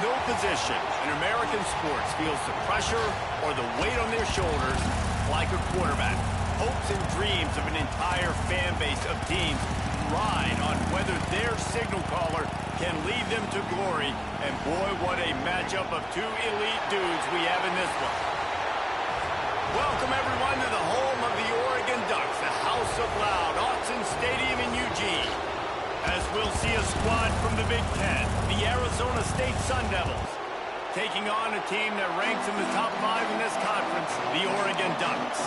No position in American sports feels the pressure or the weight on their shoulders like a quarterback. Hopes and dreams of an entire fan base of teams ride on whether their signal caller can lead them to glory. And boy, what a matchup of two elite dudes we have in this one. Welcome, everyone, to the home of the Oregon Ducks, the House of Loud, Autzen Stadium in Eugene. As we'll see a squad from the Big Ten, the Arizona State Sun Devils, taking on a team that ranks in the top 5 in this conference, the Oregon Ducks.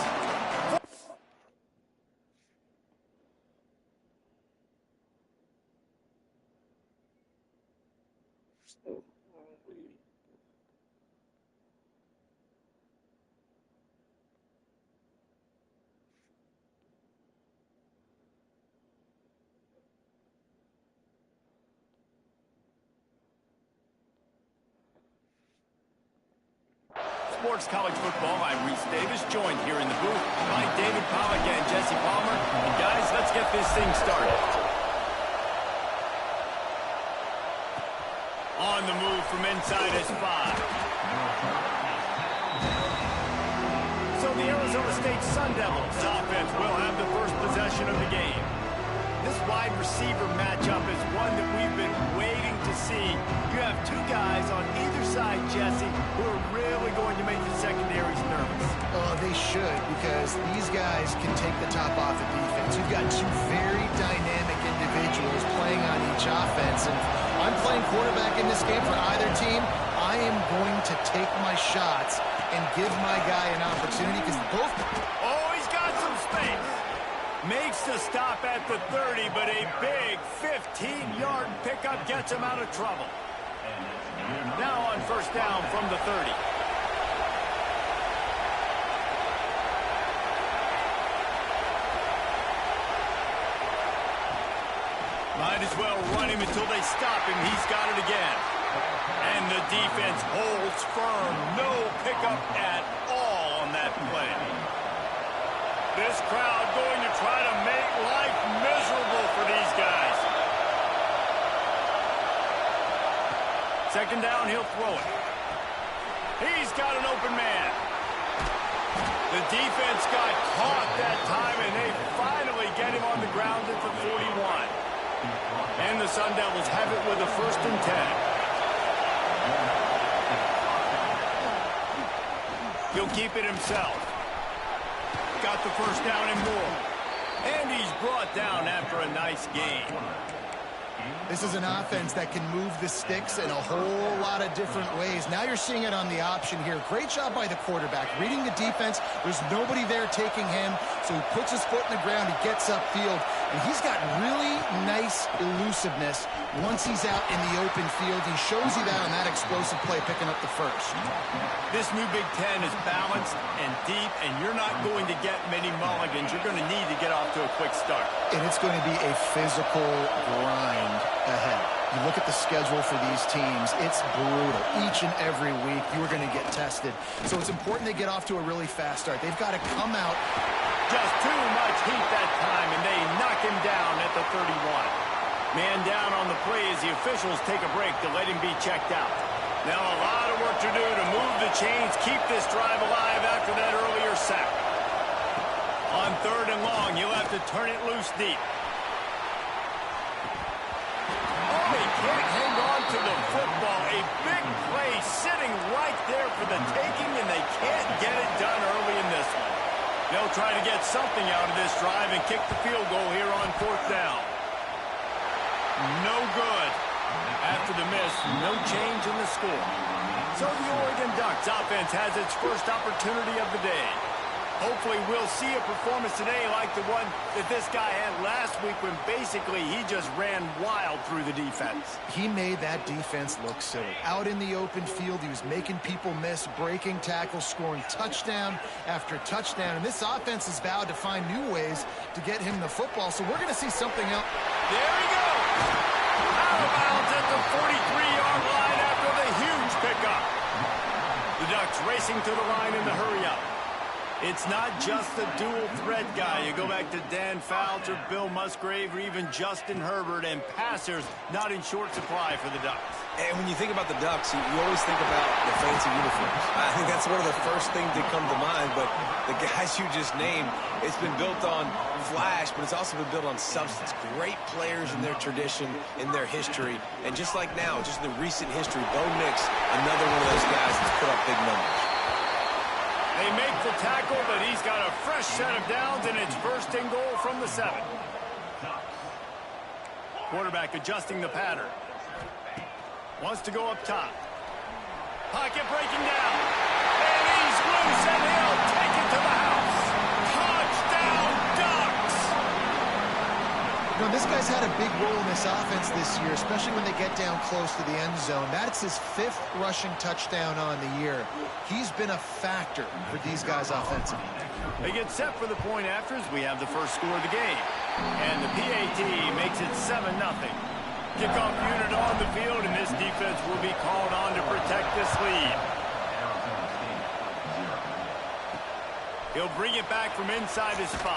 Sports College Football. I'm Reese Davis, joined here in the booth by David Pollack and Jesse Palmer. And guys, let's get this thing started. On the move from inside his 5. So the Arizona State Sun Devils offense will have the first possession of the game. This wide receiver matchup is one that we've been waiting to see. You have two guys on either side, Jesse, who are really going to make the secondaries nervous. Oh, they should, because these guys can take the top off the defense. You've got two very dynamic individuals playing on each offense. And if I'm playing quarterback in this game for either team, I am going to take my shots and give my guy an opportunity because both... Oh, he's got some space. Makes the stop at the 30, but a big 15-yard pickup gets him out of trouble. Now on first down from the 30. Might as well run him until they stop him. He's got it again. And the defense holds firm. No pickup at all on that play. This crowd going to try to make life miserable for these guys. Second down, he'll throw it. He's got an open man. The defense got caught that time, and they finally get him on the ground at the 41. And the Sun Devils have it with a 1st and 10. He'll keep it himself. Got the first down and more. And he's brought down after a nice gain. This is an offense that can move the sticks in a whole lot of different ways. Now you're seeing it on the option here. Great job by the quarterback. Reading the defense. There's nobody there taking him. So he puts his foot in the ground. He gets upfield. And he's got really nice elusiveness once he's out in the open field. He shows you that on that explosive play, picking up the first. This new Big Ten is balanced and deep, and you're not going to get many mulligans. You're going to need to get off to a quick start. And it's going to be a physical grind ahead. You look at the schedule for these teams, it's brutal. Each and every week, you are going to get tested. So it's important they get off to a really fast start. They've got to come out. Just too much heat that time, and they knock him down at the 31. Man down on the play as the officials take a break to let him be checked out. Now a lot of work to do to move the chains, keep this drive alive after that earlier sack. On 3rd and long, you'll have to turn it loose deep. Oh, they can't hang on to the football. A big play sitting right there for the taking, and they can't get it done early in this one. They'll try to get something out of this drive and kick the field goal here on 4th down. No good. After the miss, no change in the score. So the Oregon Ducks offense has its first opportunity of the day. Hopefully we'll see a performance today like the one that this guy had last week when basically he just ran wild through the defense. He made that defense look silly. Out in the open field, he was making people miss, breaking tackles, scoring touchdown after touchdown. And this offense has vowed to find new ways to get him the football. So we're going to see something else. There he goes. Out of bounds at the 43-yard line after the huge pickup. The Ducks racing to the line in the hurry up. It's not just a dual threat guy. You go back to Dan Fouts or Bill Musgrave or even Justin Herbert, and passers not in short supply for the Ducks. And when you think about the Ducks, you always think about the fancy uniforms. I think that's one of the first things that come to mind, but the guys you just named, it's been built on flash, but it's also been built on substance. Great players in their tradition, in their history, and just like now, just in the recent history, Bo Nix, another one of those guys that's put up big numbers. They make the tackle, but he's got a fresh set of downs, and it's first and goal from the 7. Quarterback adjusting the pattern. Wants to go up top. Pocket breaking down. And he's loose, and he'll take it to the house. Touchdown, Ducks! You know, this guy's had a big role in this offense this year, especially when they get down close to the end zone. That's his 5th rushing touchdown on the year. He's been a factor for these guys offensively. They get set for the point afters. We have the first score of the game. And the PAT makes it 7-0. Kickoff unit on the field, and this defense will be called on to protect this lead. He'll bring it back from inside his 5.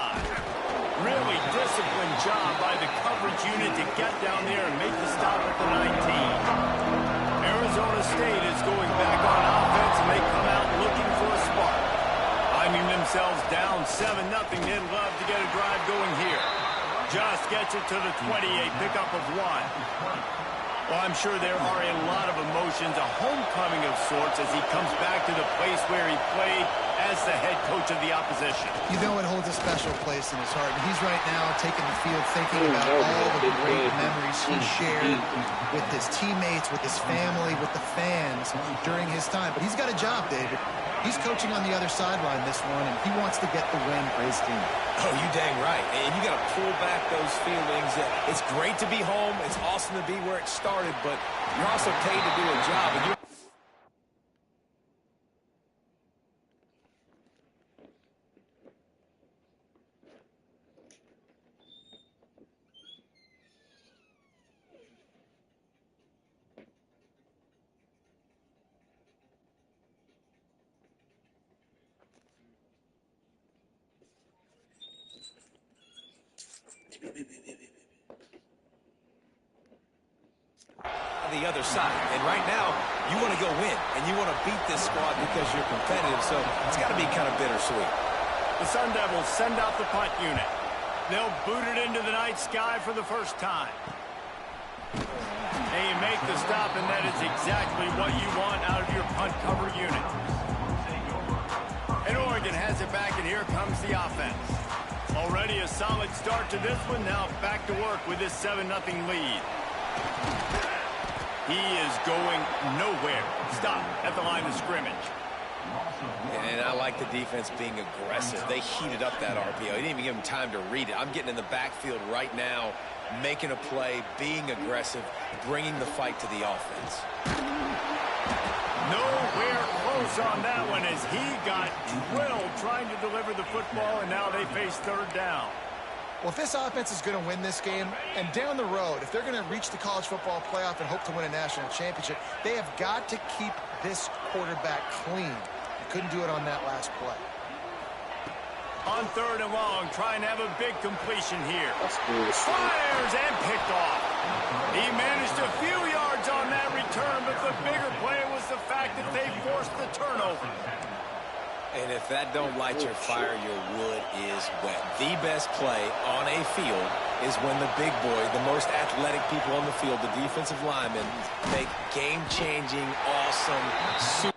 Really disciplined job by the coverage unit to get down there and make the stop at the 19. Arizona State is going back on offense, and they come out looking for a spark. Finding themselves down 7-0, they'd love to get a drive going here. Just gets it to the 28, pickup of 1. Well, I'm sure there are a lot of emotions, a homecoming of sorts, as he comes back to the place where he played as the head coach of the opposition. You know it holds a special place in his heart. And he's right now taking the field thinking about all the great memories he shared with his teammates, with his family, with the fans during his time. But he's got a job, David. He's coaching on the other sideline this one, and he wants to get the win for his team. Oh, you dang right. And you got to pull back those feelings. It's great to be home. It's awesome to be where it started, but you're also paid to do a job. And you're the other side. And right now, you want to go win, and you want to beat this squad because you're competitive, so it's got to be kind of bittersweet. The Sun Devils send out the punt unit. They'll boot it into the night sky for the first time. And you make the stop, and that is exactly what you want out of your punt cover unit. And Oregon has it back, and here comes the offense. Already a solid start to this one. Now back to work with this 7-0 lead. He is going nowhere. Stop at the line of scrimmage. And I like the defense being aggressive. They heated up that RPO. He didn't even give him time to read it. I'm getting in the backfield right now, making a play, being aggressive, bringing the fight to the offense. Nowhere close on that one as he got drilled trying to deliver the football, and now they face 3rd down. Well, if this offense is going to win this game, and down the road, if they're going to reach the college football playoff and hope to win a national championship, they have got to keep this quarterback clean. They couldn't do it on that last play. On 3rd and long, trying to have a big completion here. Fires and picked off. He managed a few yards on that return, but the bigger play was the fact that they forced the turnover. And if that don't light your fire, your wood is wet. The best play on a field is when the big boy, the most athletic people on the field, the defensive linemen, make game-changing, awesome,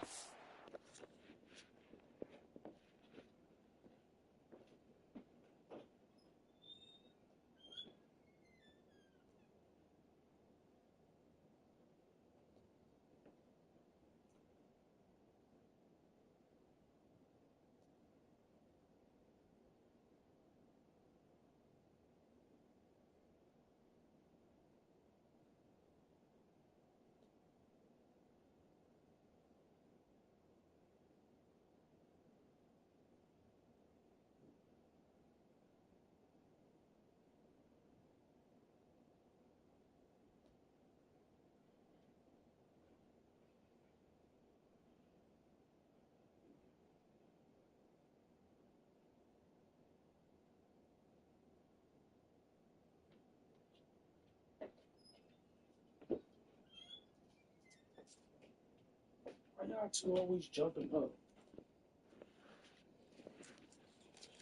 Docs always jumping up.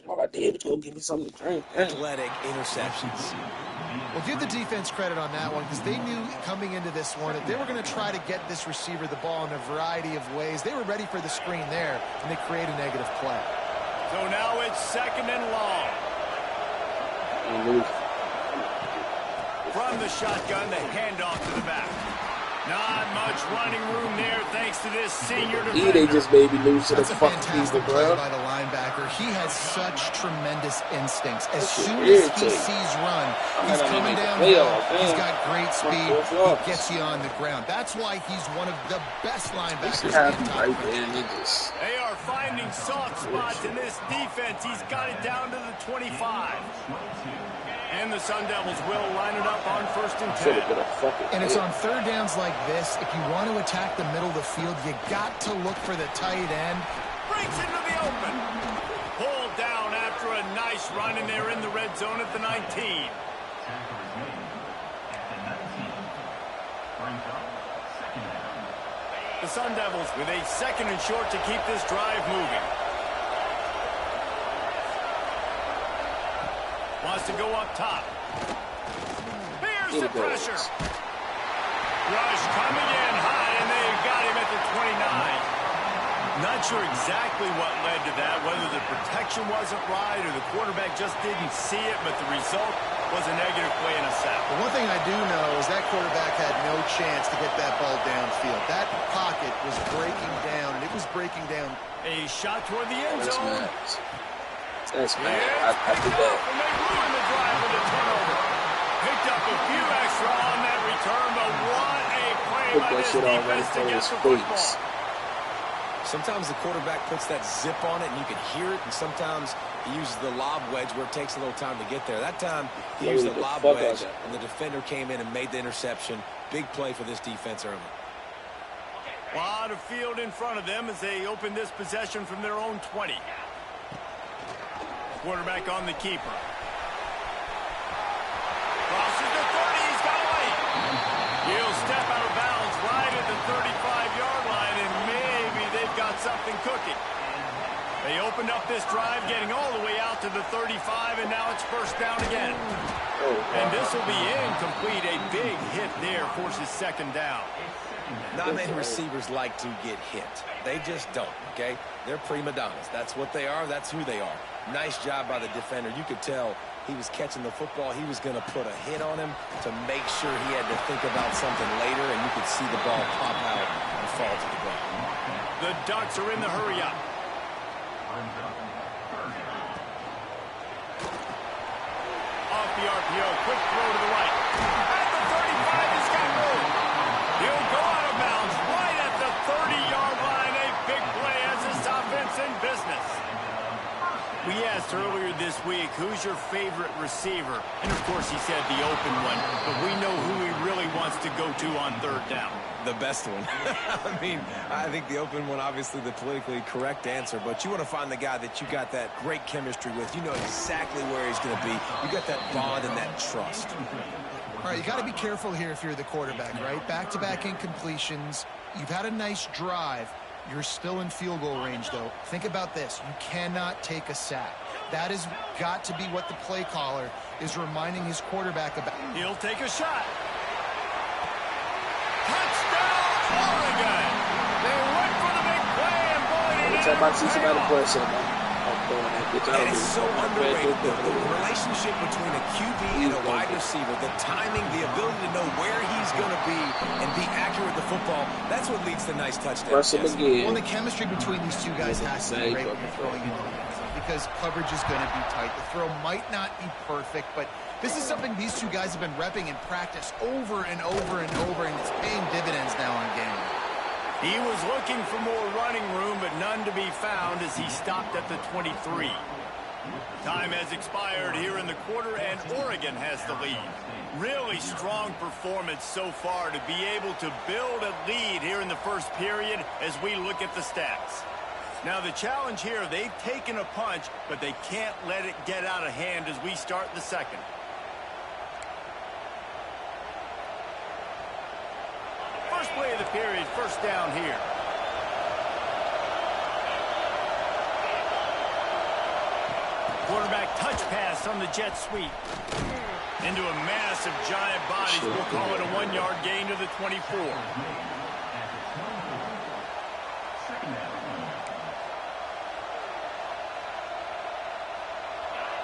All I did was go give me something to drink. Athletic interceptions. Well, give the defense credit on that one because they knew coming into this one that they were going to try to get this receiver the ball in a variety of ways. They were ready for the screen there, and they create a negative play. So now it's 2nd and long. From the shotgun, the handoff to the back. Not much running room there thanks to this senior defender. They just made me lose to the That's a fucking fantastic people, play bro. by the linebacker. He has such tremendous instincts. As soon as he sees run, he's coming downhill. He's got great speed. He gets you on the ground. That's why he's one of the best linebackers in the entire league. They are finding soft spots in this defense. He's got it down to the 25. And the Sun Devils will line it up on 1st and 10. And it's on 3rd downs like this. If you want to attack the middle of the field, you got to look for the tight end. Breaks into the open. Pulled down after a nice run, and they're in the red zone at the 19. The Sun Devils with a 2nd and short to keep this drive moving. Wants to go up top. Here's the pressure. Rush coming in high, and they've got him at the 29. Not sure exactly what led to that, whether the protection wasn't right or the quarterback just didn't see it, but the result was a negative play and a sack. The one thing I do know is that quarterback had no chance to get that ball downfield. That pocket was breaking down, and it was breaking down. A shot toward the end zone. That's mad. I did that. And they ruined the drive with a turnover. Picked up a few extra on that return, but what a play by this defense to get the football. Sometimes the quarterback puts that zip on it, and you can hear it, and sometimes he uses the lob wedge where it takes a little time to get there. That time, he used the lob wedge, and the defender came in and made the interception. Big play for this defense early. A lot of field in front of them as they open this possession from their own 20. Quarterback on the keeper. Crosses the 30. He's got away. He'll step out of bounds right at the 35-yard line, and maybe they've got something cooking. They opened up this drive, getting all the way out to the 35, and now it's 1st down again. And this will be incomplete. A big hit there forces 2nd down. Not many receivers like to get hit. They just don't, okay? They're prima donnas. That's what they are. That's who they are. Nice job by the defender. You could tell he was catching the football. He was going to put a hit on him to make sure he had to think about something later, and you could see the ball pop out and fall to the ground. The Ducks are in the hurry-up. Off the RPO, quick throw to the right. At the 35, he's got room. He'll go out of bounds right at the 30-yard line. A big play as this offense in business. We asked earlier this week, who's your favorite receiver? And, of course, he said the open one. But we know who he really wants to go to on 3rd down. The best one. I mean, I think the open one, obviously the politically correct answer, but you want to find the guy that you got that great chemistry with. You know exactly where he's going to be. You got that bond and that trust. All right, you got to be careful here if you're the quarterback, right? Back-to-back incompletions. You've had a nice drive. You're still in field goal range, though. Think about this. You cannot take a sack. That has got to be what the play caller is reminding his quarterback about. He'll take a shot. Touchdown, Oregon! They went for the big play, and boy, Every time I see somebody press him, I'm throwing that bitch out. It's so underrated. The relationship between a QB and a wide receiver, the timing, the ability to know where he's going to be and be accurate with the football, that's what leads to nice touchdowns. Press him again. Well, the chemistry between these two guys has to be great when you're throwing into the end zone because coverage is going to be tight. The throw might not be perfect, but this is something these two guys have been repping in practice over and over and over, and it's paying dividends now on game. He was looking for more running room, but none to be found as he stopped at the 23. Time has expired here in the quarter, and Oregon has the lead. Really strong performance so far to be able to build a lead here in the first period as we look at the stats. Now the challenge here, they've taken a punch, but they can't let it get out of hand as we start the second. First play of the period, 1st down here. Quarterback touch pass on the jet sweep. Into a mass of giant bodies. We'll call it a 1-yard gain to the 24.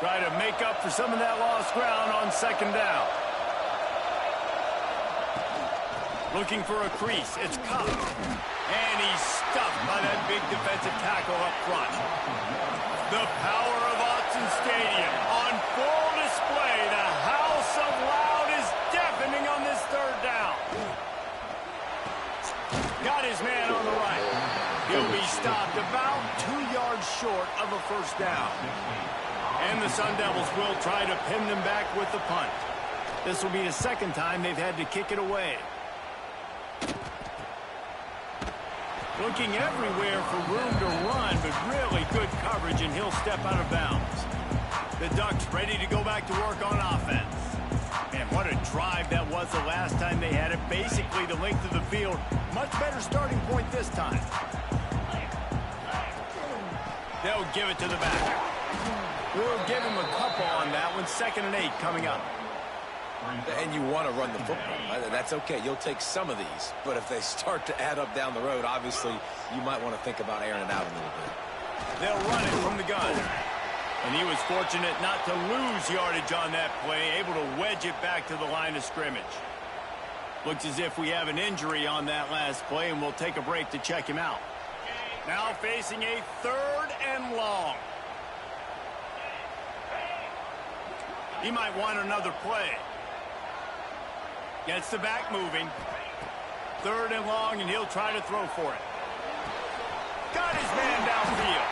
Try to make up for some of that lost ground on second down. Looking for a crease. It's Cobb. And he's stuffed by that big defensive tackle up front. The power of Autzen Stadium on full display. The house of loud is deafening on this third down. Got his man on the right. He'll be stopped about 2 yards short of a first down. And the Sun Devils will try to pin them back with the punt. This will be the second time they've had to kick it away. Looking everywhere for room to run, but really good coverage, and he'll step out of bounds. The Ducks ready to go back to work on offense. Man, what a drive that was the last time they had it. Basically the length of the field. Much better starting point this time. They'll give it to the back. We'll give him a couple on that one. 2nd and 8 coming up. And you want to run the football. That's okay. You'll take some of these. But if they start to add up down the road, obviously, you might want to think about airing it out a little bit. They'll run it from the gun. And he was fortunate not to lose yardage on that play, able to wedge it back to the line of scrimmage. Looks as if we have an injury on that last play, and we'll take a break to check him out. Now facing a 3rd and long. He might want another play. Gets the back moving. 3rd and long, and he'll try to throw for it. Got his man downfield.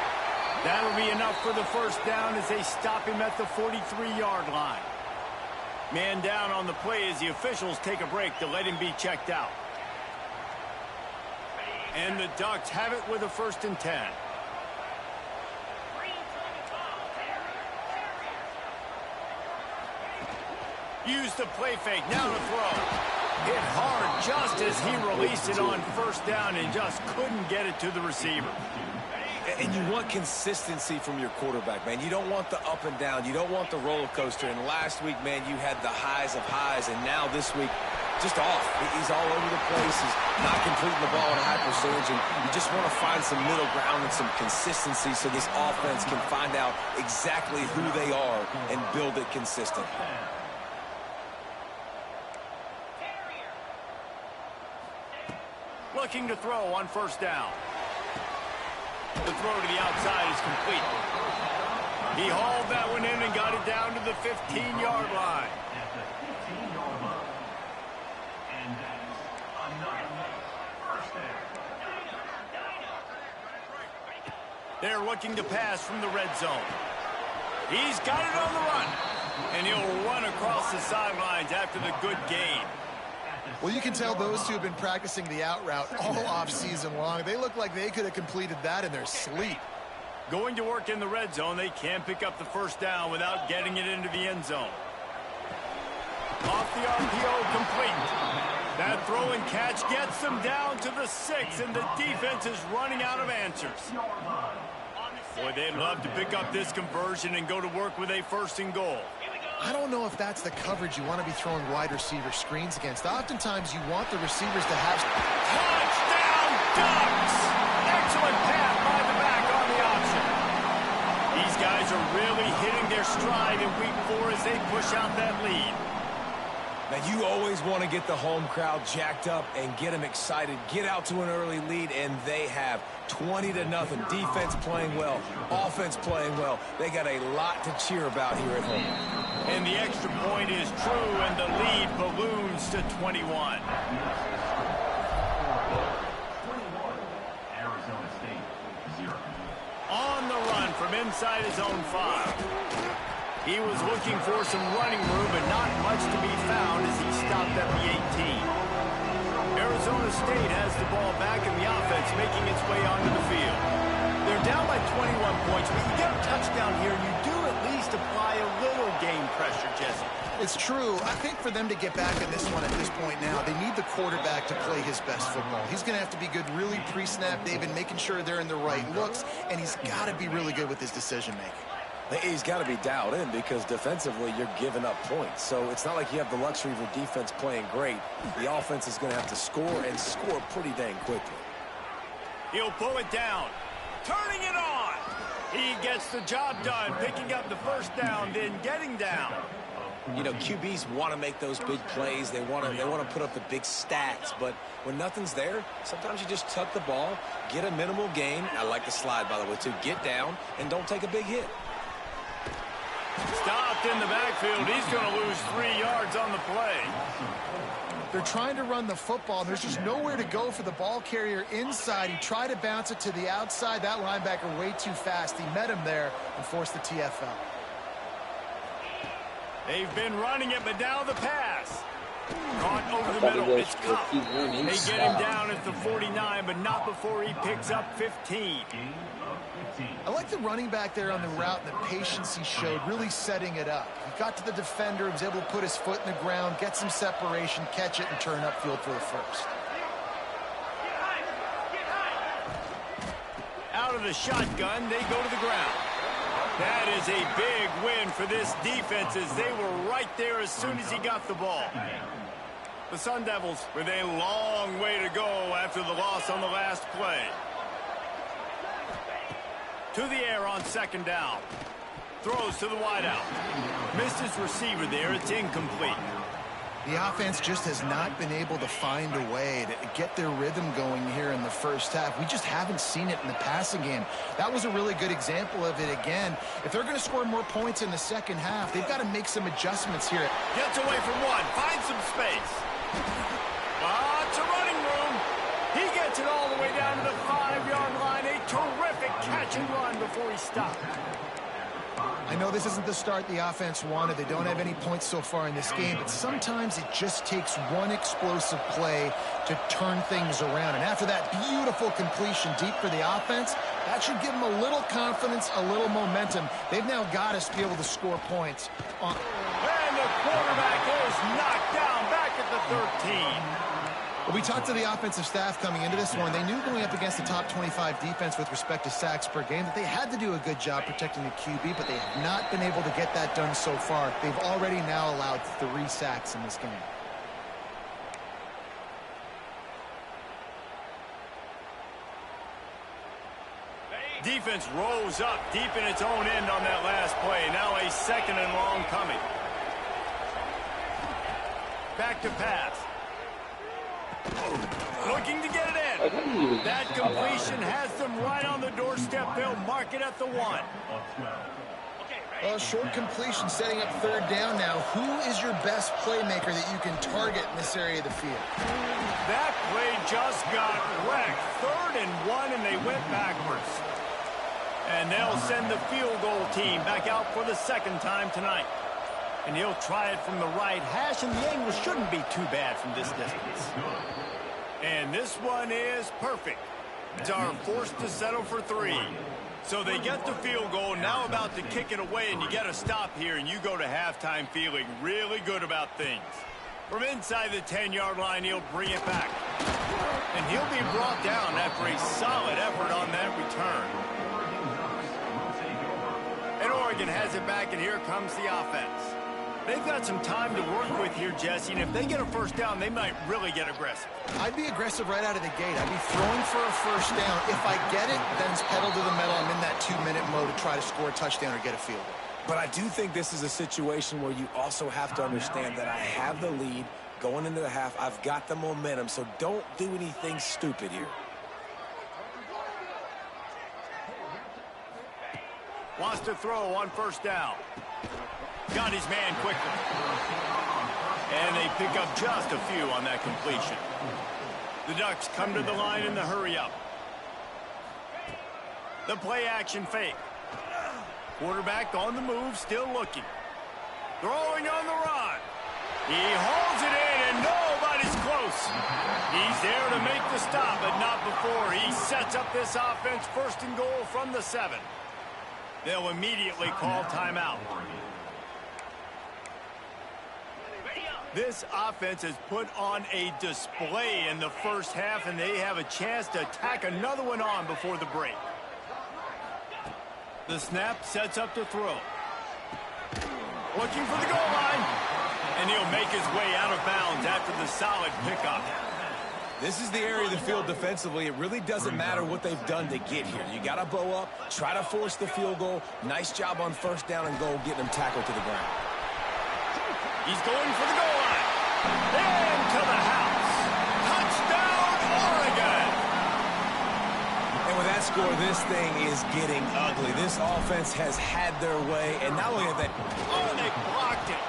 That'll be enough for the first down as they stop him at the 43-yard line. Man down on the play as the officials take a break to let him be checked out. And the Ducks have it with a 1st and 10. Use the play fake, now to throw. Hit hard just as he released it on first down and just couldn't get it to the receiver. And you want consistency from your quarterback, man. You don't want the up and down. You don't want the roller coaster. And last week, man, you had the highs of highs. And now this week, just off. He's all over the place. He's not completing the ball at a high percentage. And you just want to find some middle ground and some consistency so this offense can find out exactly who they are and build it consistent. Looking to throw on first down. The throw to the outside is complete. He hauled that one in and got it down to the 15-yard line. They're looking to pass from the red zone. He's got it on the run. And he'll run across the sidelines after the good gain. Well, you can tell those two have been practicing the out route all off-season long. They look like they could have completed that in their sleep. Going to work in the red zone, they can't pick up the first down without getting it into the end zone. Off the RPO, complete. That throw and catch gets them down to the 6, and the defense is running out of answers. Boy, they'd love to pick up this conversion and go to work with a 1st and goal. I don't know if that's the coverage you want to be throwing wide receiver screens against. Oftentimes, you want the receivers to have... Touchdown, Ducks! Excellent pass by the back on the option. These guys are really hitting their stride in week 4 as they push out that lead. Now, you always want to get the home crowd jacked up and get them excited. Get out to an early lead, and they have 20-0. Defense playing well, offense playing well. They got a lot to cheer about here at home. And the extra point is true, and the lead balloons to 21. On the run from inside his own 5. He was looking for some running room, but not much to be found as he stopped at the 18. Arizona State has the ball back, and the offense making its way onto the field. They're down by 21 points, but you get a touchdown here, and you do at least apply a little game pressure, Jesse. It's true. I think for them to get back in this one at this point now, they need the quarterback to play his best football. He's going to have to be good really pre-snap, David, making sure they're in the right looks, and he's got to be really good with his decision-making. He's got to be dialed in because defensively you're giving up points. So it's not like you have the luxury of your defense playing great. The offense is going to have to score and score pretty dang quickly. He'll pull it down. Turning it on. He gets the job done, picking up the first down, then getting down. You know, QBs want to make those big plays. They want to put up the big stats. But when nothing's there, sometimes you just tuck the ball, get a minimal gain. I like the slide, by the way, too. Get down and don't take a big hit. Stopped in the backfield. He's going to lose 3 yards on the play. They're trying to run the football, and there's just nowhere to go for the ball carrier inside. He tried to bounce it to the outside. That linebacker way too fast. He met him there and forced the TFL. They've been running it, but now the pass. Caught over the middle. It's Cup. They get him down at the 49, but not before he picks up 15. I like the running back there on the route and the patience he showed, really setting it up. He got to the defender, was able to put his foot in the ground, get some separation, catch it, and turn upfield for the first. Out of the shotgun, they go to the ground. That is a big win for this defense as they were right there as soon as he got the ball. The Sun Devils with a long way to go after the loss on the last play. To the air on second down. Throws to the wideout. Missed his receiver there. It's incomplete. The offense just has not been able to find a way to get their rhythm going here in the first half. We just haven't seen it in the passing game. That was a really good example of it again. If they're going to score more points in the second half, they've got to make some adjustments here. Gets away from one. Finds some space. Lots of running room. He gets it all the way down to the 5-yard line. A terrific catch and run before he stopped. I know this isn't the start the offense wanted. They don't have any points so far in this game, but sometimes it just takes one explosive play to turn things around. And after that beautiful completion deep for the offense, that should give them a little confidence, a little momentum. They've now got us to be able to score points. And the quarterback is knocked down back at the 13. Well, we talked to the offensive staff coming into this one. They knew going up against the top 25 defense with respect to sacks per game that they had to do a good job protecting the QB, but they have not been able to get that done so far. They've already now allowed 3 sacks in this game. Defense rose up deep in its own end on that last play. Now a second and long coming. Back to pass. Looking to get it in. That completion has them right on the doorstep. They'll mark it at the 1. Well, short completion setting up third down now. Who is your best playmaker that you can target in this area of the field? That play just got wrecked. 3rd and 1, and they went backwards. And they'll send the field goal team back out for the second time tonight. And he'll try it from the right hash, and the angle shouldn't be too bad from this distance. And this one is perfect. They are forced to settle for 3. So they get the field goal, now about to kick it away, and you get a stop here, and you go to halftime feeling really good about things. From inside the 10-yard line, he'll bring it back. And he'll be brought down after a solid effort on that return. And Oregon has it back, and here comes the offense. They've got some time to work with here, Jesse, and if they get a first down, they might really get aggressive. I'd be aggressive right out of the gate. I'd be throwing for a first down. If I get it, then it's pedal to the metal. I'm in that 2-minute mode to try to score a touchdown or get a field goal. But I do think this is a situation where you also have to understand that I have the lead going into the half. I've got the momentum, so don't do anything stupid here. Wants to throw on first down. Got his man quickly. And they pick up just a few on that completion. The Ducks come to the line in the hurry-up. The play-action fake. Quarterback on the move, still looking. Throwing on the run. He holds it in, and nobody's close. He's there to make the stop, but not before. He sets up this offense first and goal from the 7. They'll immediately call timeout. This offense has put on a display in the first half, and they have a chance to tack another one on before the break. The snap sets up to throw. Looking for the goal line. And he'll make his way out of bounds after the solid pickup. This is the area of the field defensively. It really doesn't matter what they've done to get here. You got to bow up, try to force the field goal. Nice job on first down and goal, getting them tackled to the ground. He's going for the goal line. Into the house. Touchdown, Oregon. And with that score, this thing is getting ugly. This offense has had their way, and not only that... Oh, they blocked it.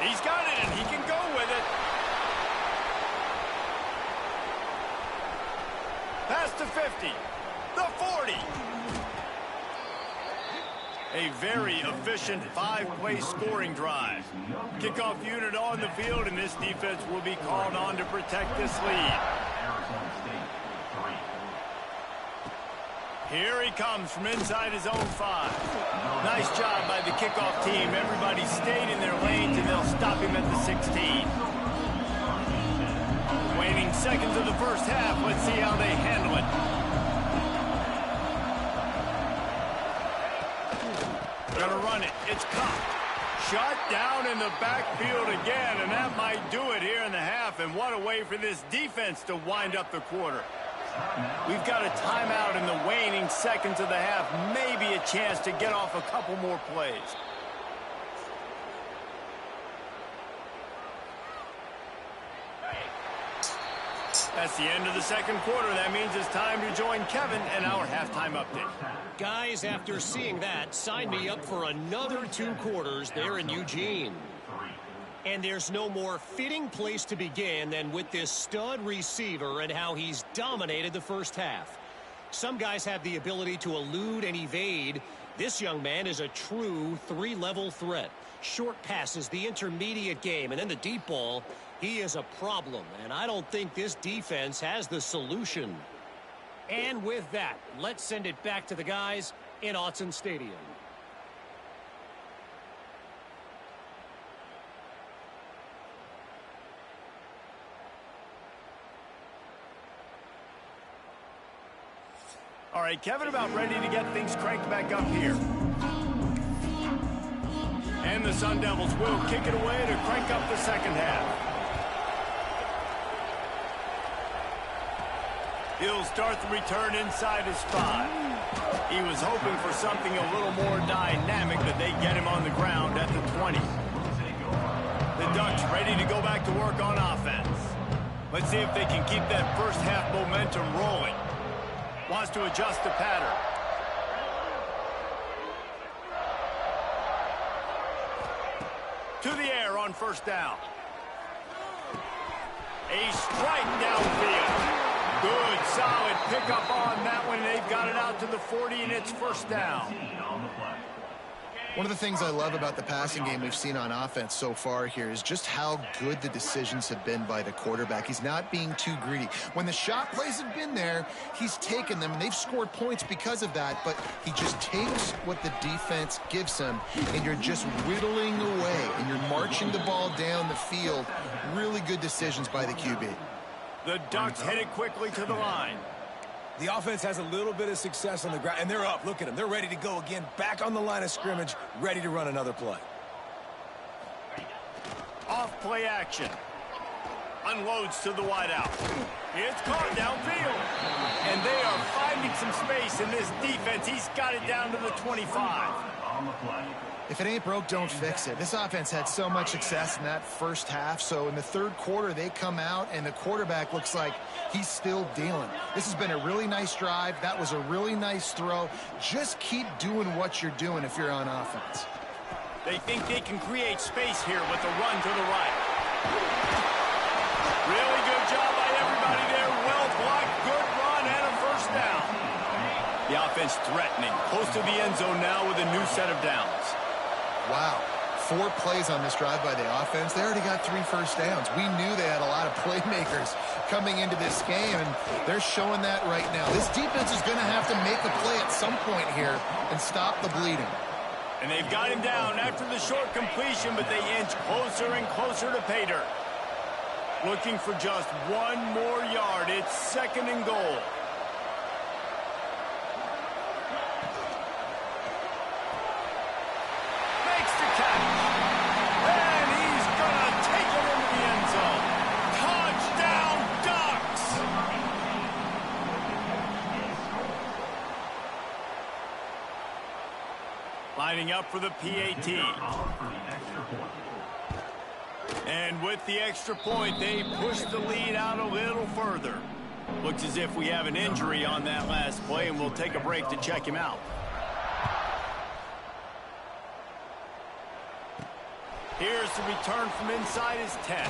He's got it, and he can go with it. Pass to 50. The 40. A very efficient 5-play scoring drive. Kickoff unit on the field, and this defense will be called on to protect this lead. Here he comes from inside his own 5. Nice job by the kickoff team. Everybody stayed in their lanes, and they'll stop him at the 16. Waning seconds of the first half. Let's see how they handle it. Gonna run it. It's caught. Shot down in the backfield again, and that might do it here in the half. And what a way for this defense to wind up the quarter. We've got a timeout in the waning seconds of the half. Maybe a chance to get off a couple more plays. That's the end of the second quarter. That means it's time to join Kevin and our halftime update. Guys, after seeing that, sign me up for another 2 quarters there in Eugene. And there's no more fitting place to begin than with this stud receiver and how he's dominated the first half. Some guys have the ability to elude and evade. This young man is a true 3-level threat. Short passes, the intermediate game, and then the deep ball. He is a problem, and I don't think this defense has the solution. And with that, let's send it back to the guys in Autzen Stadium. All right, Kevin, about ready to get things cranked back up here. And the Sun Devils will kick it away to crank up the second half. He'll start the return inside his 5. He was hoping for something a little more dynamic, but they get him on the ground at the 20. The Ducks ready to go back to work on offense. Let's see if they can keep that first half momentum rolling. Wants to adjust the pattern. To the air on first down. A strike downfield. Good, solid pickup on that one. They've got it out to the 40, and it's first down. One of the things I love about the passing game we've seen on offense so far here is just how good the decisions have been by the quarterback. He's not being too greedy. When the shot plays have been there, he's taken them, and they've scored points because of that, but he just takes what the defense gives him, and you're just whittling away, and you're marching the ball down the field. Really good decisions by the QB. The Ducks headed quickly to the line. The offense has a little bit of success on the ground, and they're up. Look at them. They're ready to go again, back on the line of scrimmage, ready to run another play. Off play action. Unloads to the wideout. It's caught downfield. And they are finding some space in this defense. He's got it down to the 25. If it ain't broke, don't fix it. This offense had so much success in that first half, so in the third quarter, they come out, and the quarterback looks like he's still dealing. This has been a really nice drive. That was a really nice throw. Just keep doing what you're doing if you're on offense. They think they can create space here with a run to the right. Really good job by everybody there. Well blocked, good run, and a first down. The offense threatening, close to the end zone now with a new set of downs. Wow. 4 plays on this drive by the offense. They already got 3 first downs. We knew they had a lot of playmakers coming into this game, and they're showing that right now. This defense is going to have to make a play at some point here and stop the bleeding. And they've got him down after the short completion, but they inch closer and closer to pay dirt. Looking for just 1 more yard. It's 2nd and goal. to catch. And he's going to take it into the end zone. Touchdown, Ducks! Lining up for the PAT. And with the extra point, they push the lead out a little further. Looks as if we have an injury on that last play, and we'll take a break to check him out. Here's the return from inside his 10.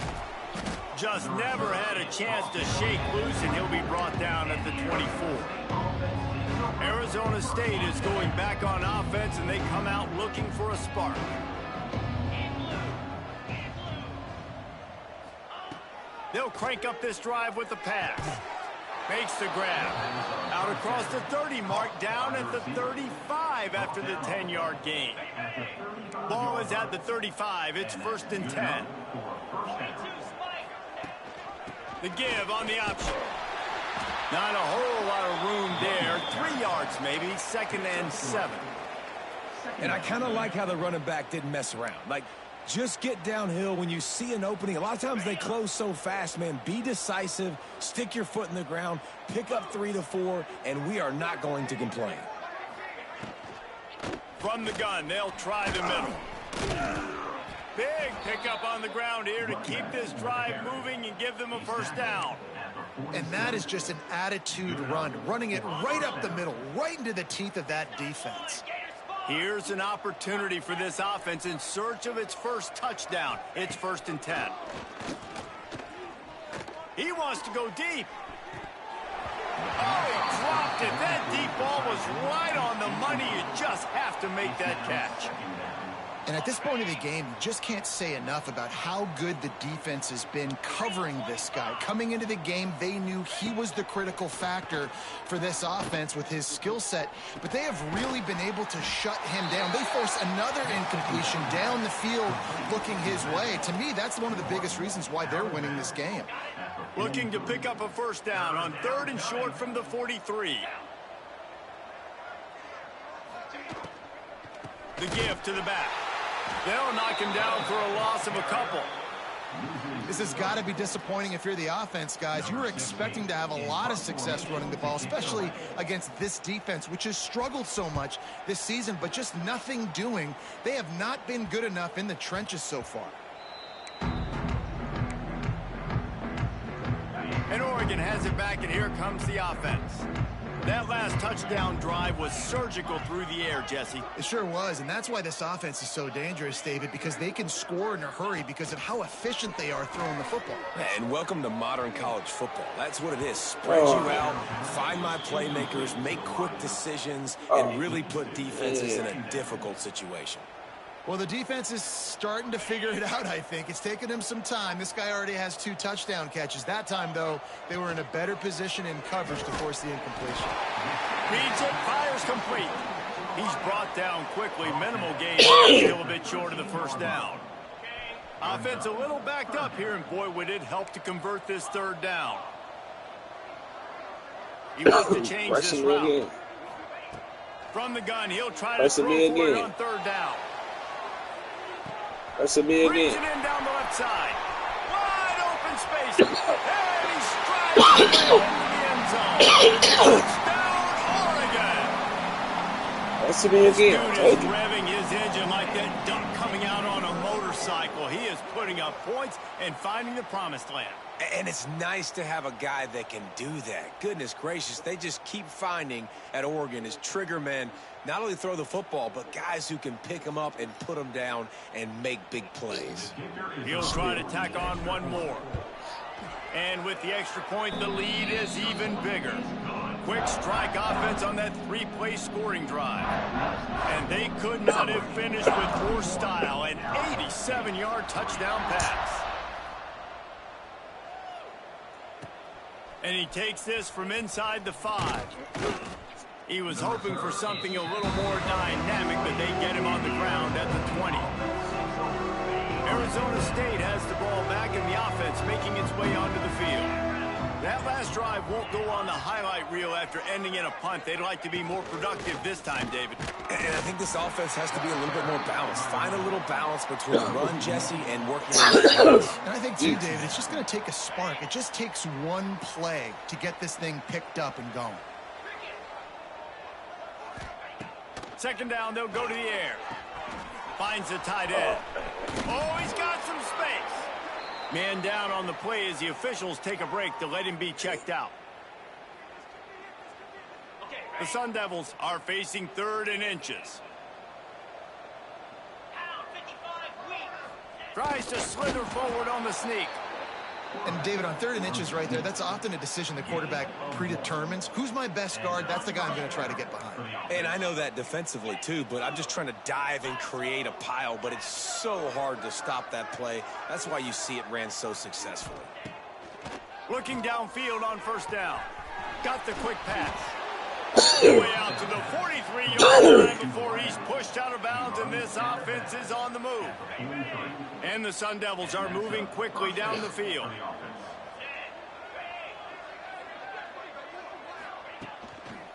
Just never had a chance to shake loose, and he'll be brought down at the 24. Arizona State is going back on offense, and they come out looking for a spark. They'll crank up this drive with the pass. Makes the grab. Out across the 30 mark, down at the 35 after the 10-yard gain. Ball is at the 35. It's 1st and 10. The give on the option. Not a whole lot of room there. 3 yards maybe. 2nd and 7. And I kind of like how the running back didn't mess around. Like, just get downhill when you see an opening. A lot of times they close so fast, man. Be decisive, stick your foot in the ground, pick up 3 to 4, and we are not going to complain. From the gun, they'll try the middle. Big pickup on the ground here to keep this drive moving and give them a 1st down. And that is just an attitude run, running it right up the middle, right into the teeth of that defense. Here's an opportunity for this offense in search of its first touchdown. It's 1st and 10. He wants to go deep. Oh, he dropped it. That deep ball was right on the money. You just have to make that catch. And at this point of the game, you just can't say enough about how good the defense has been covering this guy. Coming into the game, they knew he was the critical factor for this offense with his skill set, but they have really been able to shut him down. They force another incompletion down the field looking his way. To me, that's one of the biggest reasons why they're winning this game. Looking to pick up a 1st down on 3rd and short from the 43. The give to the back. They'll knock him down for a loss of a couple. This has got to be disappointing if you're the offense, guys. You were expecting to have a lot of success running the ball, especially against this defense, which has struggled so much this season, but just nothing doing. They have not been good enough in the trenches so far. And Oregon has it back, and here comes the offense. That last touchdown drive was surgical through the air, Jesse. It sure was, and that's why this offense is so dangerous, David, because they can score in a hurry because of how efficient they are throwing the football. And welcome to modern college football. That's what it is. Spread you out, find my playmakers, make quick decisions, and really put defenses in a difficult situation. Well, the defense is starting to figure it out, I think. It's taken him some time. This guy already has 2 touchdown catches. That time, though, they were in a better position in coverage to force the incompletion. Reads it, fires complete. He's brought down quickly. Minimal gain, still a bit short of the 1st down. Offense a little backed up here, and boy, would it help to convert this 3rd down. He wants to change this route. From the gun, he'll try to throw for it on 3rd down. That's a me again. Reaching in down the left side. Wide open space. And he strides into the end zone. Touchdown, Oregon. That's a me again. This dude is revving his engine like that duck coming out on a motorcycle. He is putting up points and finding the promised land. And it's nice to have a guy that can do that. Goodness gracious, they just keep finding at Oregon is trigger men, not only throw the football, but guys who can pick them up and put them down and make big plays. He'll try to tack on one more. And with the extra point, the lead is even bigger. Quick strike offense on that 3-play scoring drive. And they could not have finished with more style. An 87-yard touchdown pass. And he takes this from inside the 5. He was hoping for something a little more dynamic, but they get him on the ground at the 20. Arizona State has the ball back, and the offense making its way onto the field. That last drive won't go on the highlight reel after ending in a punt. They'd like to be more productive this time, David. And I think this offense has to be a little bit more balanced. Find a little balance between run, Jesse, and working on the pass. And I think, too, David, it's just going to take a spark. It just takes one play to get this thing picked up and going. Second down, they'll go to the air. Finds the tight end. Oh, he's got some space. Man down on the play as the officials take a break to let him be checked out. The Sun Devils are facing 3rd and inches. Tries to slither forward on the sneak. And, David, on 3rd and inches right there, that's often a decision the quarterback predetermines. Who's my best guard? That's the guy I'm going to try to get behind. And I know that defensively, too, but I'm just trying to dive and create a pile, but it's so hard to stop that play. That's why you see it ran so successfully. Looking downfield on 1st down. Got the quick pass. All the way out to the 43-yard line before he's pushed out of bounds, and this offense is on the move. And the Sun Devils are moving quickly down the field.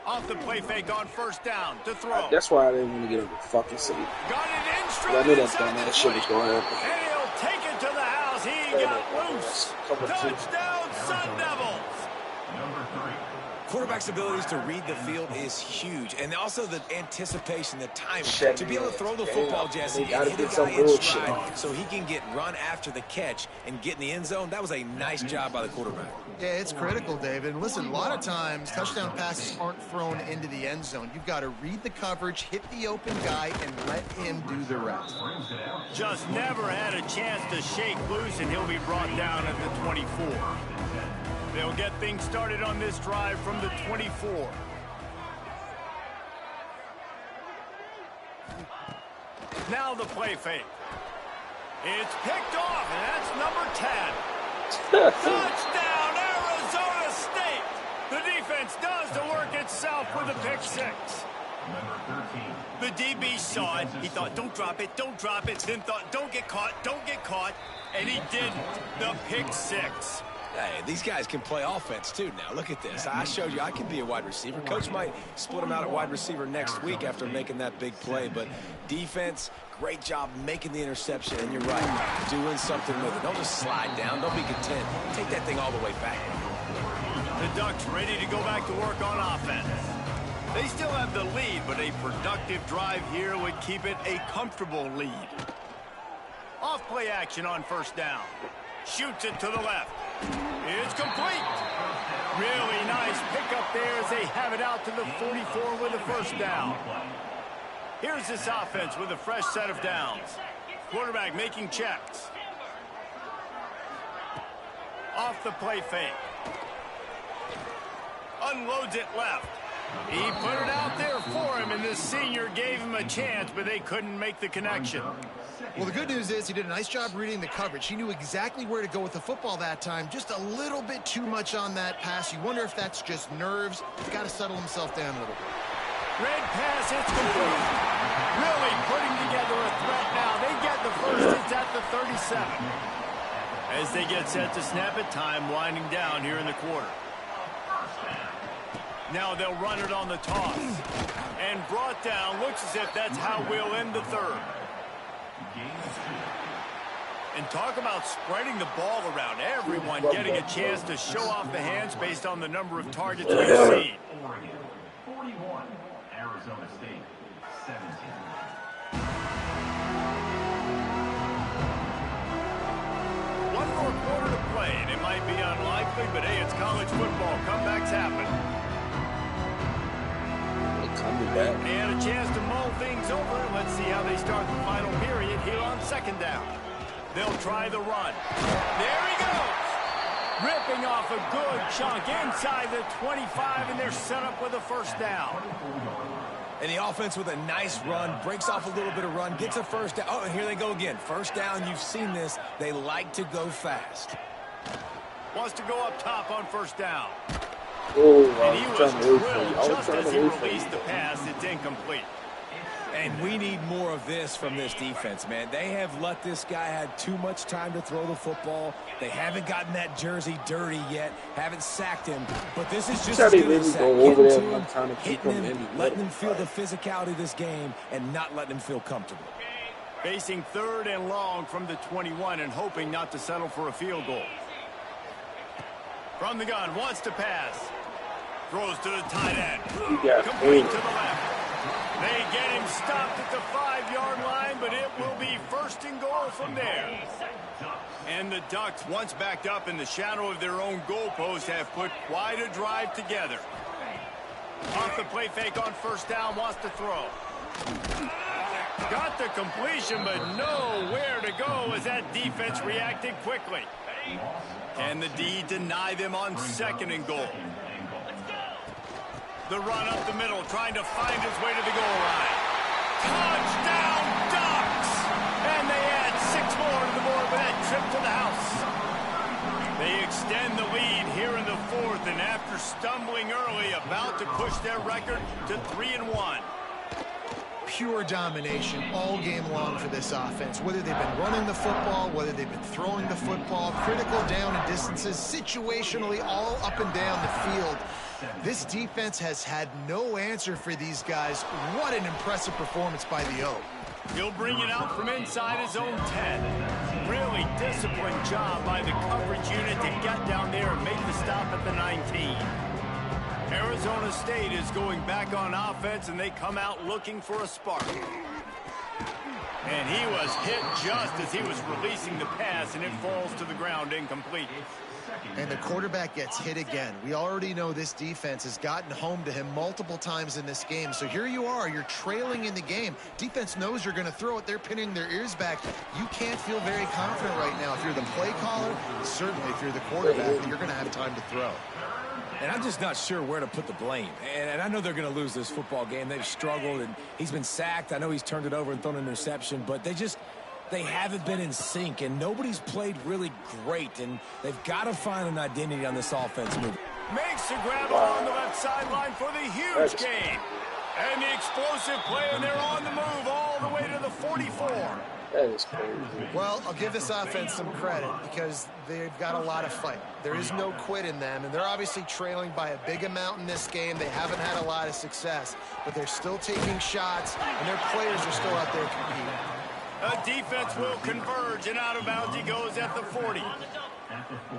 Off the play fake on 1st down to throw. That's why I didn't want to get on the fucking seat. Got it in straight. I knew that dumbass shit was going to happen. And he'll take it to the house. He got loose. Touchdown, Sun Devils. Quarterback's abilities to read the field is huge, and also the anticipation, the timing. To be able to throw the football, Jesse, and hit a guy in stride so he can get run after the catch and get in the end zone, that was a nice job by the quarterback. Yeah, it's critical, David. And listen, a lot of times touchdown passes aren't thrown into the end zone. You've got to read the coverage, hit the open guy, and let him do the rest. Just never had a chance to shake loose, and he'll be brought down at the 24. They'll get things started on this drive from the 24. Now the play fake. It's picked off, and that's number 10. Touchdown, Arizona State. The defense does the work itself with a pick 6. The DB saw it. He thought, don't drop it, don't drop it. Then thought, don't get caught. And he did the pick 6. Hey, these guys can play offense, too, now. Look at this. I showed you I can be a wide receiver. Coach might split him out at wide receiver next week after making that big play. But defense, great job making the interception. And you're right, doing something with it. Don't just slide down. Don't be content. Take that thing all the way back. The Ducks ready to go back to work on offense. They still have the lead, but a productive drive here would keep it a comfortable lead. Off play action on 1st down. Shoots it to the left. It's complete. Really nice pickup there as they have it out to the 44 with a 1st down. Here's this offense with a fresh set of downs. Quarterback making checks. Off the play fake. Unloads it left. He put it out there for him, and the senior gave him a chance, but they couldn't make the connection. Well, the good news is he did a nice job reading the coverage. He knew exactly where to go with the football that time. Just a little bit too much on that pass. You wonder if that's just nerves. He's got to settle himself down a little bit. Red pass, it's complete. Really putting together a threat now. They get the first. It's at the 37. As they get set to snap it, time winding down here in the quarter. Now they'll run it on the toss. And brought down. Looks as if that's how we'll end the 3rd. And talk about spreading the ball around. Everyone getting a chance to show off the hands based on the number of targets we've seen. Oregon, 41. Arizona State, 17. One more quarter to play, and it might be unlikely, but hey, it's college football. Comebacks happen. Coming back. They had a chance to mull things over. Let's see how they start the final period here on 2nd down. They'll try the run. There he goes. Ripping off a good chunk inside the 25, and they're set up with a 1st down. And the offense with a nice run, breaks off a little bit of run, gets a 1st down. Oh, and here they go again. 1st down, you've seen this. They like to go fast. Wants to go up top on 1st down. Oh, And he I was was trying to wait for drilled you. I was just trying as to he wait for released you. the pass. It's incomplete. And we need more of this from this defense, man. They have let this guy have too much time to throw the football. They haven't gotten that jersey dirty yet, haven't sacked him. But this is just as good as a sack. Getting to him, hitting him, letting him feel the physicality of this game, and not letting him feel comfortable. Facing 3rd and long from the 21 and hoping not to settle for a field goal. From the gun, wants to pass. Throws to the tight end. Complete to the left. They get him stopped at the 5-yard line, but it will be 1st and goal from there. And the Ducks, once backed up in the shadow of their own goalpost, have put quite a drive together. Off the play fake on 1st down, wants to throw. Got the completion, but nowhere to go as that defense reacted quickly. Can the D deny them on 2nd and goal? The run up the middle, trying to find his way to the goal line. Touchdown, Ducks! And they add 6 more to the board with that trip to the house. They extend the lead here in the 4th, and after stumbling early, about to push their record to 3-1. Pure domination all game long for this offense. Whether they've been running the football, whether they've been throwing the football, critical down and distances, situationally all up and down the field. This defense has had no answer for these guys. What an impressive performance by the O. He'll bring it out from inside his own 10. Really disciplined job by the coverage unit to get down there and make the stop at the 19. Arizona State is going back on offense, and they come out looking for a spark. And he was hit just as he was releasing the pass, and it falls to the ground incomplete. And the quarterback gets hit again. We already know this defense has gotten home to him multiple times in this game. So here you are, you're trailing in the game. Defense knows you're going to throw it. They're pinning their ears back. You can't feel very confident right now. If you're the play caller, certainly if you're the quarterback, you're going to have time to throw. And I'm just not sure where to put the blame. And I know they're going to lose this football game. They've struggled, and he's been sacked. I know he's turned it over and thrown an interception, but they haven't been in sync, and nobody's played really great, and they've got to find an identity on this offense move. Makes the grab on the left sideline for the huge gain. And the explosive play, and they're on the move all the way to the 44. That is crazy. Well, I'll give this offense some credit because they've got a lot of fight. There is no quit in them, and they're obviously trailing by a big amount in this game. They haven't had a lot of success, but they're still taking shots, and their players are still out there competing. A defense will converge, and out of bounds he goes at the 40.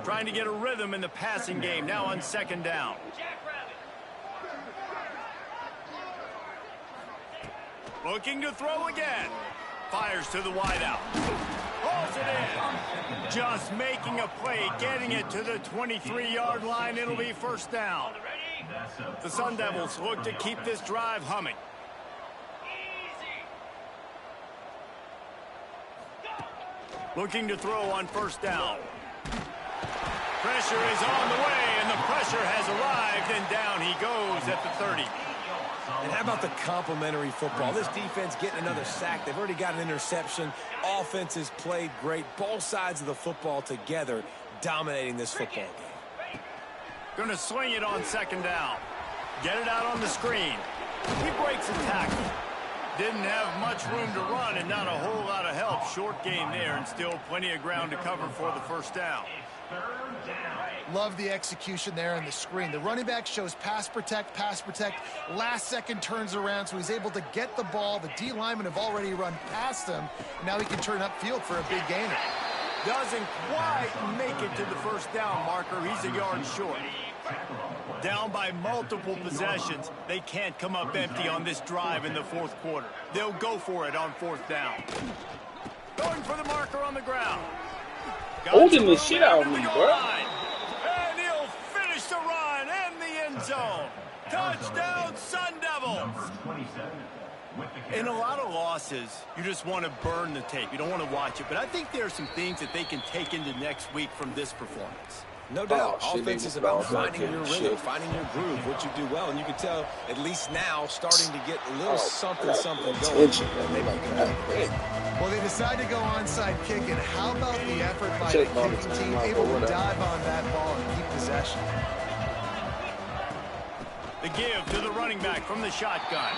Trying to get a rhythm in the passing game, now on 2nd down. Looking to throw again. Fires to the wideout. Pulls it in. Just making a play, getting it to the 23-yard line. It'll be 1st down. The Sun Devils look to keep this drive humming. Looking to throw on 1st down. Pressure is on the way, and the pressure has arrived, and down he goes at the 30. And how about the complimentary football? This defense getting another sack. They've already got an interception. Offense has played great. Both sides of the football together dominating this football game. Going to swing it on 2nd down. Get it out on the screen. He breaks a tackle. Didn't have much room to run and not a whole lot of help. Short gain there and still plenty of ground to cover for the 1st down. Love the execution there on the screen. The running back shows pass protect, last second turns around, so he's able to get the ball. The D linemen have already run past him. Now he can turn upfield for a big gainer. Doesn't quite make it to the 1st down marker. He's a yard short. Down by multiple possessions. They can't come up empty on this drive in the 4th quarter. They'll go for it on 4th down. Going for the marker on the ground. Holding the shit out of me, bro. And he'll finish the run in the end zone. Touchdown, Sun Devils. In a lot of losses, you just want to burn the tape. You don't want to watch it. But I think there are some things that they can take into next week from this performance. No doubt. Offense is about finding your rhythm, finding your groove, what you do well. And you can tell, at least now, starting to get a little something going. Well, they decide to go onside kick, and how about the effort by the kicking team, able to dive on that ball and keep possession. The give to the running back from the shotgun.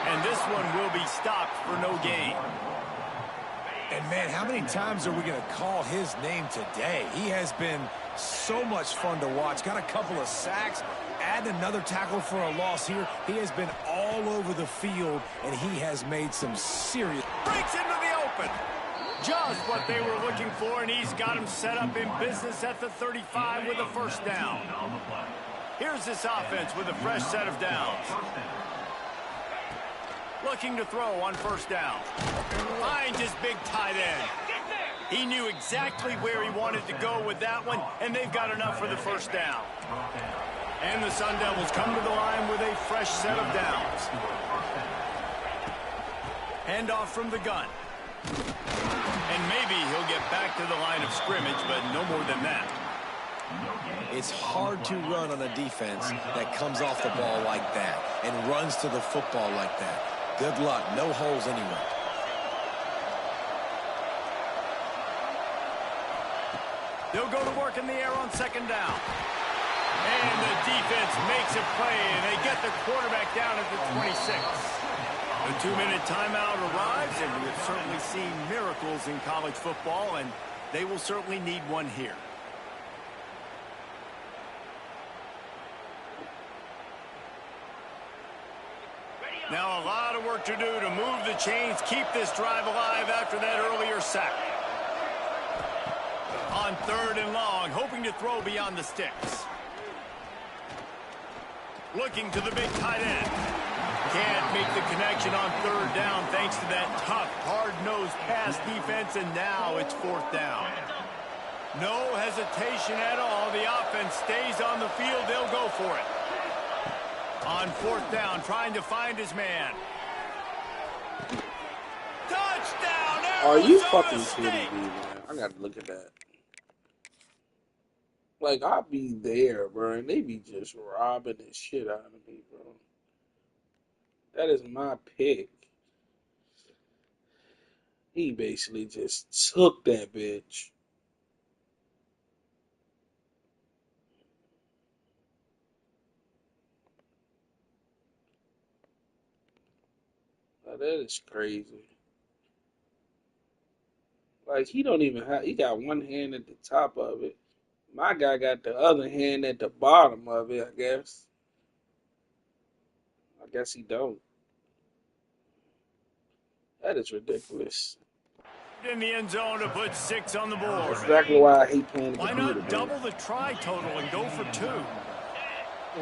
And this one will be stopped for no gain. And, man, how many times are we going to call his name today? He has been so much fun to watch. Got a couple of sacks. Add another tackle for a loss here. He has been all over the field, and he has made some serious... Breaks into the open. Just what they were looking for, and he's got him set up in business at the 35 with a first down. Here's this offense with a fresh set of downs. Looking to throw on first down. Finds his big tight end. He knew exactly where he wanted to go with that one, and they've got enough for the first down. And the Sun Devils come to the line with a fresh set of downs. Handoff from the gun. And maybe he'll get back to the line of scrimmage, but no more than that. It's hard to run on a defense that comes off the ball like that and runs to the football like that. Good luck. No holes anywhere. They'll go to work in the air on second down. And the defense makes a play, and they get the quarterback down at the 26. The 2-minute timeout arrives, and we have certainly seen miracles in college football, and they will certainly need one here. Now a lot of work to do to move the chains, keep this drive alive after that earlier sack. On third and long, hoping to throw beyond the sticks. Looking to the big tight end. Can't make the connection on third down thanks to that tough, hard-nosed pass defense, and now it's fourth down. No hesitation at all. The offense stays on the field. They'll go for it. On fourth down, trying to find his man. Touchdown, Arizona Are you fucking State. kidding me, man? I gotta look at that. Like, I'll be there, bro, and they be just robbing the shit out of me, bro. That is my pick. He basically just took that bitch. Like, that is crazy. Like, he don't even have, he got one hand at the top of it. My guy got the other hand at the bottom of it, I guess. I guess he don't. That is ridiculous. In the end zone to put 6 on the board. That's exactly why I hate playing the Why computer, not man. double the try total and go for 2?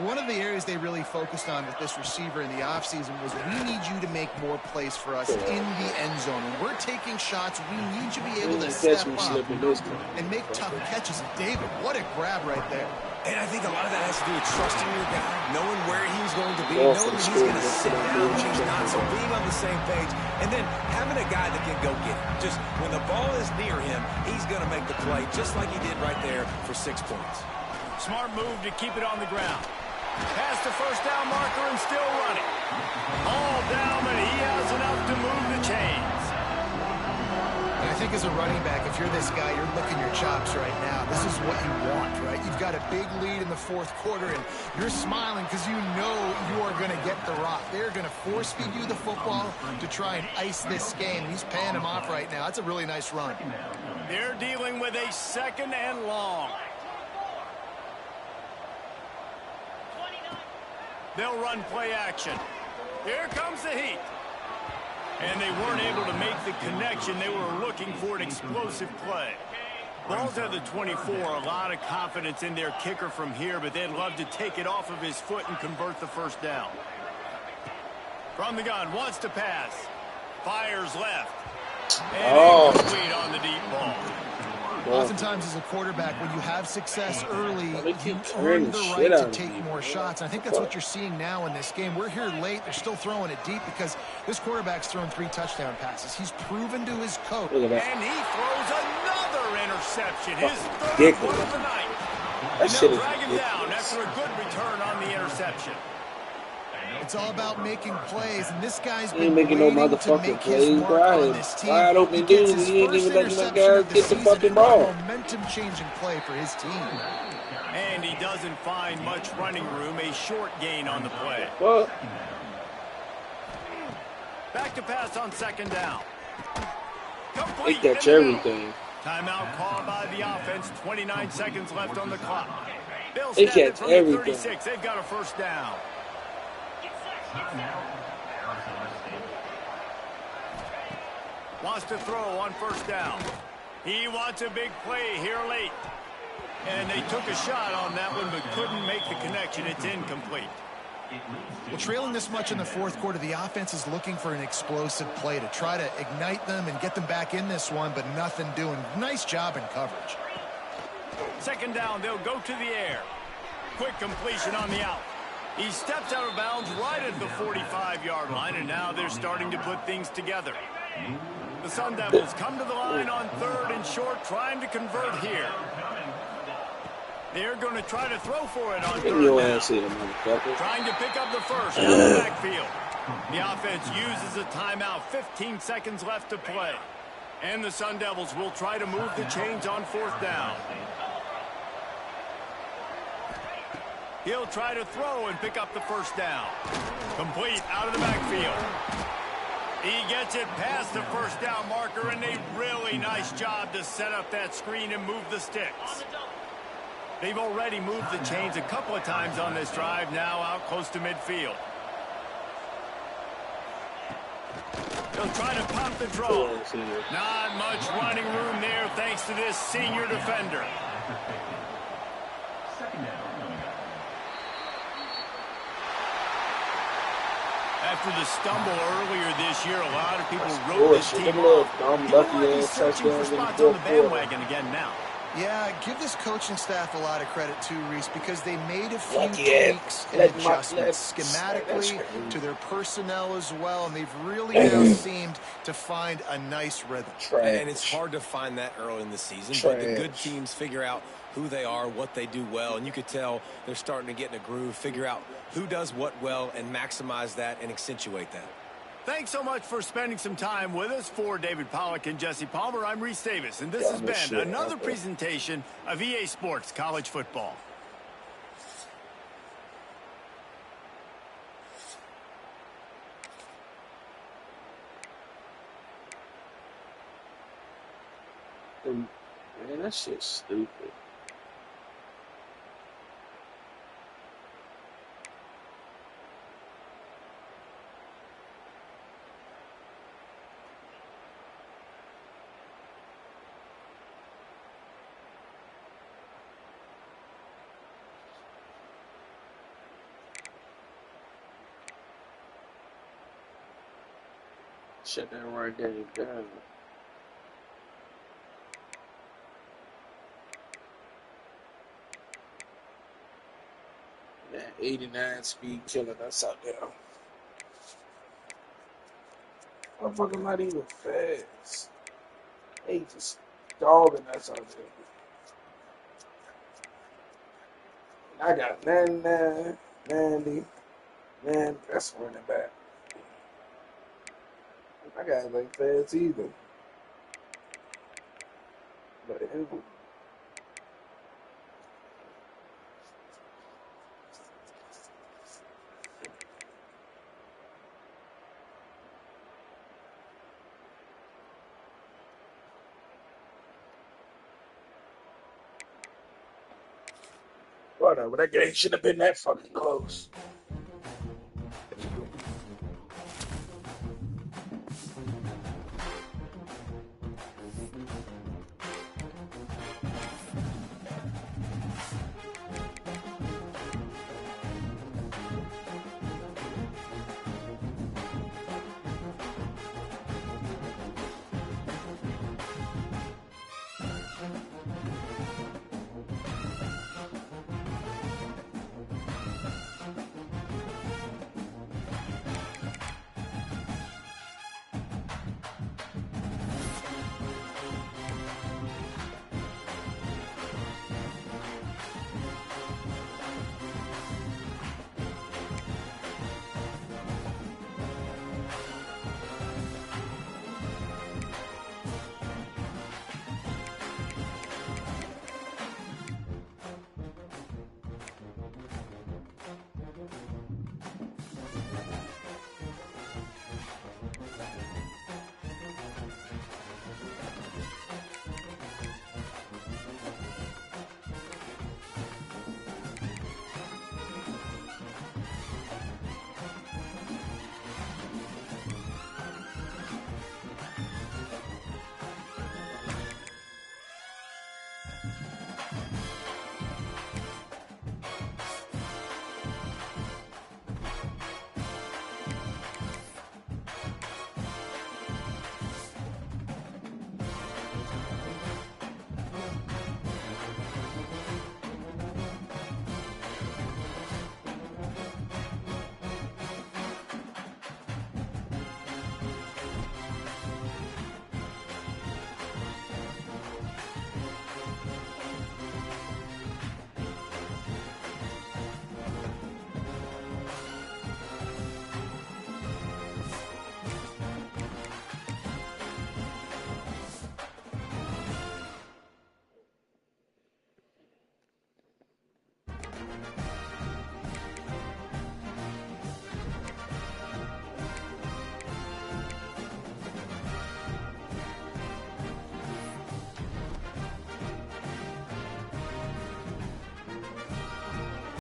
One of the areas they really focused on with this receiver in the offseason was we need you to make more plays for us in the end zone. When we're taking shots, we need you to be able to step up and make tough catches. David, what a grab right there. And I think a lot of that has to do with trusting your guy, knowing where he's going to be, knowing that he's going to sit down when he's not, so being on the same page, and then having a guy that can go get it. Just when the ball is near him, he's going to make the play, just like he did right there for 6 points. Smart move to keep it on the ground. Past the first down marker and still running. All down, but he has enough to move the chains. And I think as a running back, if you're this guy, you're licking your chops right now. This is what you want, right? You've got a big lead in the fourth quarter, and you're smiling because you know you are going to get the rock. They're going to force feed you the football to try and ice this game. He's paying him off right now. That's a really nice run. They're dealing with a second and long. They'll run play action. Here comes the heat. And they weren't able to make the connection. They were looking for an explosive play. Ball's at the 24. A lot of confidence in their kicker from here, but they'd love to take it off of his foot and convert the first down. From the gun, wants to pass. Fires left. And incomplete on the deep ball. Oftentimes as a quarterback, when you have success early, you earn the right to take more shots. And I think that's what you're seeing now in this game. We're here late. They're still throwing it deep because this quarterback's thrown 3 touchdown passes. He's proven to his coach. And he throws another interception. His third one of the night. And they'll drag him down after a good return on the interception. It's all about making plays, and this guy's He ain't making no motherfucking plays, bro. Wide open dude, he ain't even letting that guy get the fucking ball. Momentum-changing play for his team. And he doesn't find much running room. A short gain on the play. Well, Back to pass on second down. They Complete catch in the middle. everything. Timeout called by the offense. 29 seconds left on the clock. They'll They snap it catch from the everything. 36. They've got a first down. Wants to throw on first down. He wants a big play here late. And they took a shot on that one, but couldn't make the connection. It's incomplete. Well, trailing this much in the fourth quarter, the offense is looking for an explosive play to try to ignite them and get them back in this one, but nothing doing. Nice job in coverage. Second down, they'll go to the air. Quick completion on the out. He steps out of bounds right at the 45-yard line, and now they're starting to put things together. The Sun Devils come to the line on third and short, trying to convert here. They're going to try to throw for it on third down. Trying to pick up the first out of the backfield. The offense uses a timeout. 15 seconds left to play. And the Sun Devils will try to move the chains on fourth down. He'll try to throw and pick up the first down. Complete out of the backfield. He gets it past the first down marker, and a really nice job to set up that screen and move the sticks. They've already moved the chains a couple of times on this drive, now out close to midfield. They'll try to pop the draw. Not much running room there thanks to this senior defender. After the stumble earlier this year, a lot of people wrote this team off. People might be searching for spots on the bandwagon again now. Yeah, give this coaching staff a lot of credit too, Reese, because they made a few tweaks and adjustments schematically to their personnel as well, and they've really now seemed to find a nice rhythm. And it's hard to find that early in the season, but the good teams figure out who they are, what they do well, and you could tell they're starting to get in a groove, figure out who does what well, and maximize that and accentuate that. Thanks so much for spending some time with us. For David Pollack and Jesse Palmer, I'm Reese Davis, and this has been another presentation of EA Sports College Football. Man, that shit's stupid. Shut that right game down. That 89 speed killing us out there. Motherfucker not even fast. They just dogging us out there. I got 99, 90, man, that's running back. I got like fast either. But it was. Whatever, that game should have been that fucking close.